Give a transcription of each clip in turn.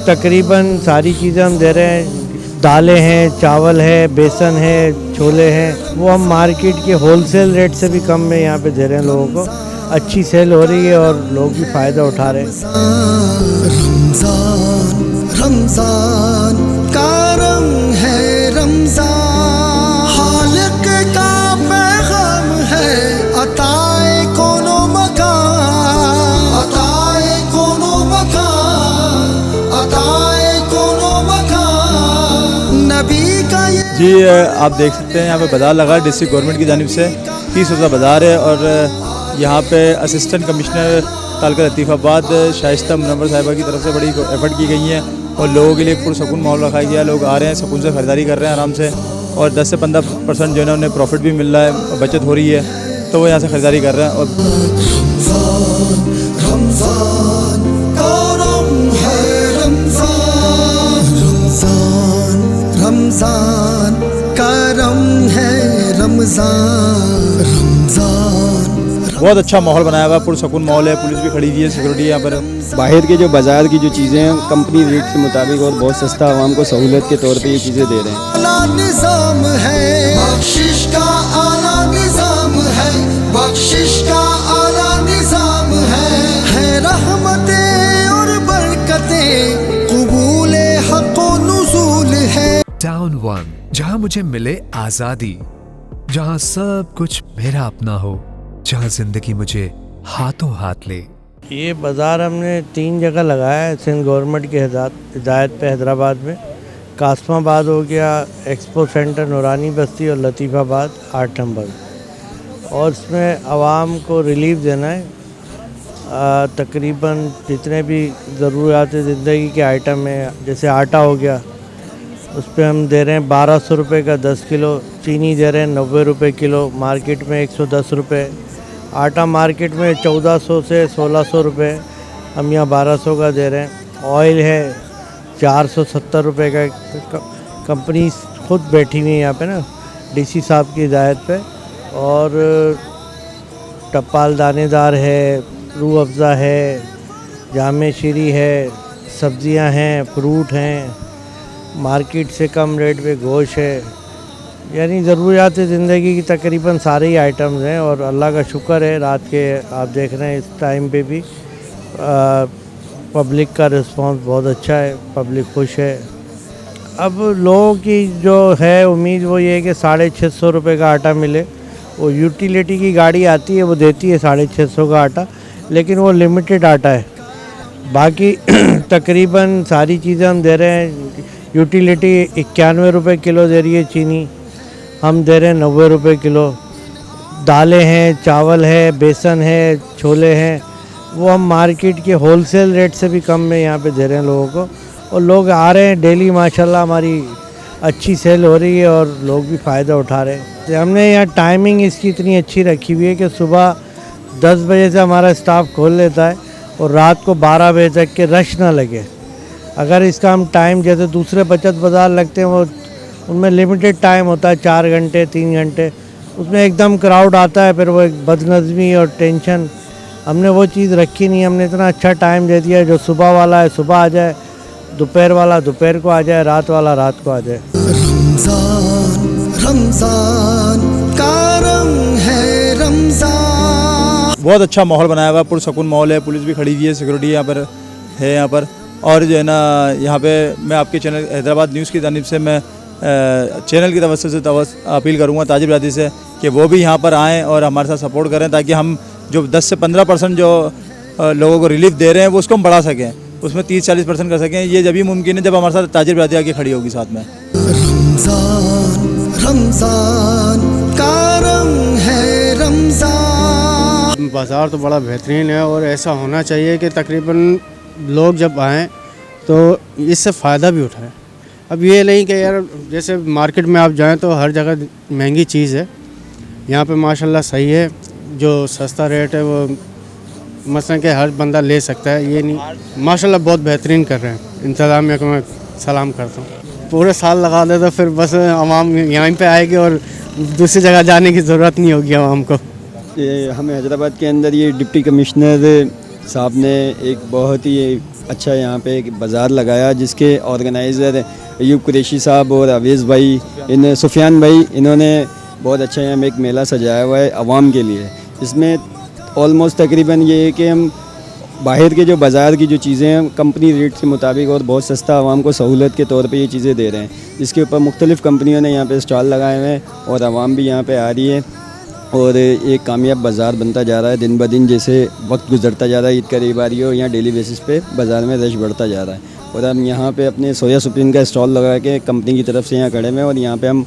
तकरीबन सारी चीज़ें हम दे रहे हैं। दालें हैं, चावल है, बेसन है, छोले हैं, वो हम मार्केट के होलसेल रेट से भी कम में यहाँ पे दे रहे हैं लोगों को। अच्छी सेल हो रही है और लोग भी फ़ायदा उठा रहे हैं। रमज़ान रमज़ान का रंग है रमज़ान, खालिक का पैगाम है, अताए कोनो मकान, अताए कोनो मकान, अताए कोनो मकान, नबी का ये। जी आप देख सकते हैं यहाँ पे बाज़ार लगा डिस्ट्रिक्ट गवर्नमेंट की जानिब से 30 रोज़ा बाज़ार है और यहाँ पे असिस्टेंट कमिश्नर तालका लतीफ़ाबाद शाइस्ता मुनव्वर साहिबा की तरफ से बड़ी एफर्ट की गई है और लोगों के लिए पुरसकून माहौल रखा गया। लोग आ रहे हैं, सुकून से ख़रीदारी कर रहे हैं आराम से और 10 से 15% जो है ना उन्हें प्रॉफिट भी मिल रहा है और बचत हो रही है, तो वो यहाँ से ख़रीदारी कर रहे हैं। और रमज़ान का रंग है रमज़ान, रमज़ान रमज़ान का रंग है रमज़ान, रमज़ान। बहुत अच्छा माहौल बनाया हुआ, पुरसकून माहौल है, पुलिस भी खड़ी हुई है, सिक्योरिटी यहाँ पर। बाहर के जो बाज़ार की जो चीज़ें हैं कंपनी रेट के मुताबिक और बहुत सस्ता आवाम को सहूलत के तौर पे ये चीज़ें दे रहे हैं। आला निज़ाम है, बख्शिश का आला निज़ाम है, बख्शिश का आला निज़ाम है रहमतें और बरकतें, क़ुबूल हक़ व नुज़ूल है। टाउन वन, जहाँ मुझे मिले आज़ादी, जहाँ सब कुछ मेरा अपना हो, जहाँ जिंदगी मुझे हाथों हाथ ले। ये बाज़ार हमने 3 जगह लगाया है सिंध गवर्नमेंट की हिदायत पे। हैदराबाद में कासमाबाद हो गया, एक्सपो सेंटर नूरानी बस्ती और लतीफ़ाबाद 8 नंबर। और इसमें आवाम को रिलीफ देना है। तकरीबन जितने भी ज़रूरियात ज़िंदगी के आइटम हैं, जैसे आटा हो गया, उस पर हम दे रहे हैं 1200 रुपये का 10 किलो। चीनी दे रहे हैं 90 रुपये किलो, मार्केट में 110 रुपये। आटा मार्केट में 1400 से 1600 रुपये, हम यहाँ 1200 का दे रहे हैं। ऑयल है 470 रुपये का। कंपनी खुद बैठी हुई है यहाँ पे ना, डीसी साहब की हिदायत पे। और टप्पाल दानेदार है, रूह अफ़ज़ा है, जामे शीरी है, सब्ज़ियाँ हैं, फ्रूट हैं, मार्केट से कम रेट पे गोश्त है। यानी ज़रूरियात ज़िंदगी की तकरीबन सारे ही आइटम्स हैं और अल्लाह का शुक्र है रात के आप देख रहे हैं इस टाइम पे भी पब्लिक का रिस्पांस बहुत अच्छा है, पब्लिक खुश है। अब लोगों की जो है उम्मीद वो ये है कि 650 रुपये का आटा मिले। वो यूटिलिटी की गाड़ी आती है, वो देती है 650 का आटा, लेकिन वो लिमिटेड आटा है। बाकी तकरीबन सारी चीज़ें हम दे रहे हैं। यूटिलिटी 91 रुपये किलो दे रही है चीनी, हम दे रहे हैं 90 रुपये किलो। दालें हैं, चावल है, बेसन है, छोले हैं, वो हम मार्केट के होलसेल रेट से भी कम में यहाँ पे दे रहे हैं लोगों को। और लोग आ रहे हैं डेली, माशाल्लाह हमारी अच्छी सेल हो रही है और लोग भी फ़ायदा उठा रहे हैं। तो हमने यहाँ टाइमिंग इसकी इतनी अच्छी रखी हुई है कि सुबह 10 बजे से हमारा स्टाफ खोल लेता है और रात को 12 बजे तक के रश ना लगे। अगर इसका हम टाइम, जैसे दूसरे बचत बाज़ार लगते हैं वो उनमें लिमिटेड टाइम होता है, 4 घंटे 3 घंटे, उसमें एकदम क्राउड आता है, फिर वो एक बदनज़मी और टेंशन। हमने वो चीज़ रखी नहीं, हमने इतना अच्छा टाइम दे दिया, जो सुबह वाला है सुबह आ जाए, दोपहर वाला दोपहर को आ जाए, रात वाला रात को आ जाए। रमज़ान रमज़ान का रंग है रमज़ान। बहुत अच्छा माहौल बनाया हुआ, पुरसकून माहौल है, पुलिस भी खड़ी हुई है, सिक्योरिटी यहाँ पर है यहाँ पर। और जो है ना यहाँ पे मैं आपके चैनल हैदराबाद न्यूज़ की जानिब से मैं चैनल की तरफ से अपील करूँगा ताजिर बरादरी से कि वो भी यहाँ पर आएँ और हमारे साथ सपोर्ट करें, ताकि हम जो 10 से 15% जो लोगों को रिलीफ दे रहे हैं वो उसको हम बढ़ा सकें, उसमें 30-40% कर सकें। ये जब ही मुमकिन है जब हमारे साथ ताजिर बरादरी आके खड़ी होगी साथ में। रमज़ान रमज़ान का रंग है रमज़ान। बाज़ार तो बड़ा बेहतरीन है और ऐसा होना चाहिए कि तकरीबन लोग जब आएँ तो इससे फ़ायदा भी उठाएं। अब ये नहीं कि यार जैसे मार्केट में आप जाएं तो हर जगह महंगी चीज़ है, यहाँ पे माशाल्लाह सही है, जो सस्ता रेट है वो मसलन के हर बंदा ले सकता है, ये नहीं माशाल्लाह बहुत बेहतरीन कर रहे हैं। इंतज़ामिया को मैं सलाम करता हूँ। पूरे साल लगा दे तो फिर बस आवाम यहाँ पे आएगी और दूसरी जगह जाने की ज़रूरत नहीं होगी आवाम को। हमें हैदराबाद के अंदर ये डिप्टी कमिश्नर साहब ने एक बहुत ही अच्छा यहाँ पे एक बाज़ार लगाया जिसके ऑर्गेनाइज़र अयूब कुरैशी साहब और अवेज़ भाई, इन सुफियान भाई, इन्होंने बहुत अच्छा यहाँ पे एक मेला सजाया हुआ है आवाम के लिए। इसमें ऑलमोस्ट तकरीबन ये है कि हम बाहर के जो बाज़ार की जो चीज़ें हैं कंपनी रेट के मुताबिक और बहुत सस्ता आवाम को सहूलत के तौर पे ये चीज़ें दे रहे हैं। इसके ऊपर मुख्तलिफ़ कंपनियों ने यहाँ पे स्टॉल लगाए हुए हैं और आवाम भी यहाँ पे आ रही है और एक कामयाब बाज़ार बनता जा रहा है। दिन ब दिन जैसे वक्त गुजरता जा रहा है, ईद करीब आ रही है और यहाँ डेली बेसिस पे बाज़ार में रश बढ़ता जा रहा है। और हम यहाँ पे अपने सोया सुप्रीम का स्टॉल लगा के कंपनी की तरफ से यहाँ खड़े हुए हैं और यहाँ पे हम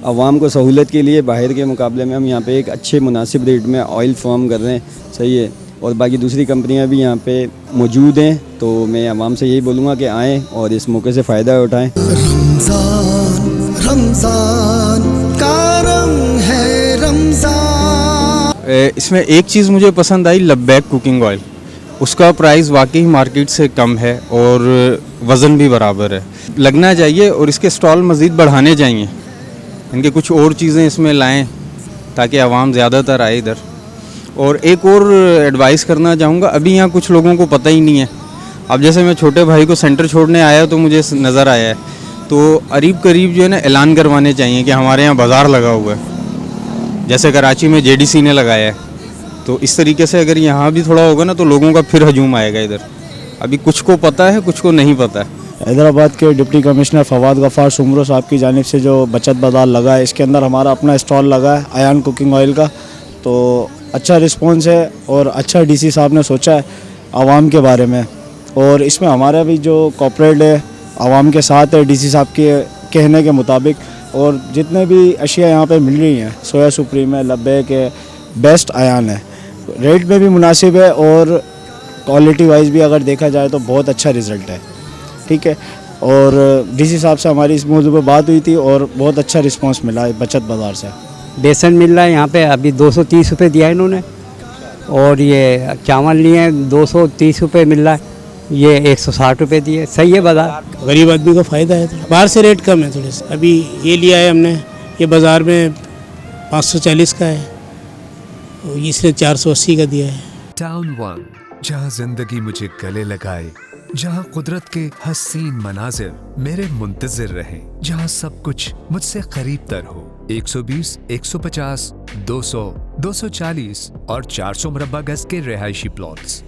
आवाम को सहूलत के लिए बाहर के मुकाबले में हम यहाँ पे एक अच्छे मुनासिब रेट में ऑयल फॉर्म कर रहे हैं। सही है। और बाकी दूसरी कंपनियाँ भी यहाँ पे मौजूद हैं, तो मैं आवाम से यही बोलूँगा कि आएँ और इस मौके से फ़ायदा उठाएँ। रमज़ान रमज़ान का रंग है रमज़ान। इसमें एक चीज़ मुझे पसंद आई, लब्बैक कुकिंग ऑयल। उसका प्राइस वाकई मार्केट से कम है और वज़न भी बराबर है। लगना चाहिए और इसके स्टॉल मज़ीद बढ़ाने चाहिए। इनके कुछ और चीज़ें इसमें लाएं ताकि आवाम ज़्यादातर आए इधर। और एक और एडवाइस करना चाहूँगा, अभी यहाँ कुछ लोगों को पता ही नहीं है। अब जैसे मैं छोटे भाई को सेंटर छोड़ने आया तो मुझे नज़र आया है, तो करीब जो है ना ऐलान करवाने चाहिए कि हमारे यहाँ बाज़ार लगा हुआ है, जैसे कराची में JDC ने लगाया है। तो इस तरीके से अगर यहाँ भी थोड़ा होगा ना तो लोगों का फिर हजूम आएगा इधर। अभी कुछ को पता है, कुछ को नहीं पता है। हैदराबाद के डिप्टी कमिश्नर फवाद गफ़ार सुमरो साहब की जानिब से जो बचत बाज़ार लगा है, इसके अंदर हमारा अपना स्टॉल लगा है अयान कुकिंग ऑयल का। तो अच्छा रिस्पॉन्स है और अच्छा DC साहब ने सोचा है आवाम के बारे में। और इसमें हमारा भी जो कॉर्पोरेट है आवाम के साथ है DC साहब के कहने के मुताबिक। और जितने भी अशिया यहाँ पे मिल रही हैं, सोया सुप्रीम है, लब्बैक है, बेस्ट अयान है, रेट में भी मुनासिब है और क्वालिटी वाइज भी अगर देखा जाए तो बहुत अच्छा रिज़ल्ट है। ठीक है। और DC साहब से हमारी इस मौजू पर बात हुई थी और बहुत अच्छा रिस्पांस मिला है बचत बाज़ार से। बेसन मिल रहा है यहाँ पे, अभी 230 रुपये दिया है इन्होंने। और ये चावल लिए हैं 230 रुपये मिल रहा है, ये 160 रुपये दिए। सही है बाज़ार, गरीब आदमी को फ़ायदा है। तो बाहर से रेट कम है थोड़े से। अभी ये लिया है हमने, ये बाज़ार में 540 का है, इसने 480 का दिया है। टाउन 1, जहाँ जिंदगी मुझे गले लगाए, जहाँ कुदरत के हसीन मनाजिर मेरे मुंतजिर रहें, जहाँ सब कुछ मुझसे करीब तर हो। 120, 150, 200, 240 और 400 मुरब्बा गज के रिहायशी प्लॉट्स।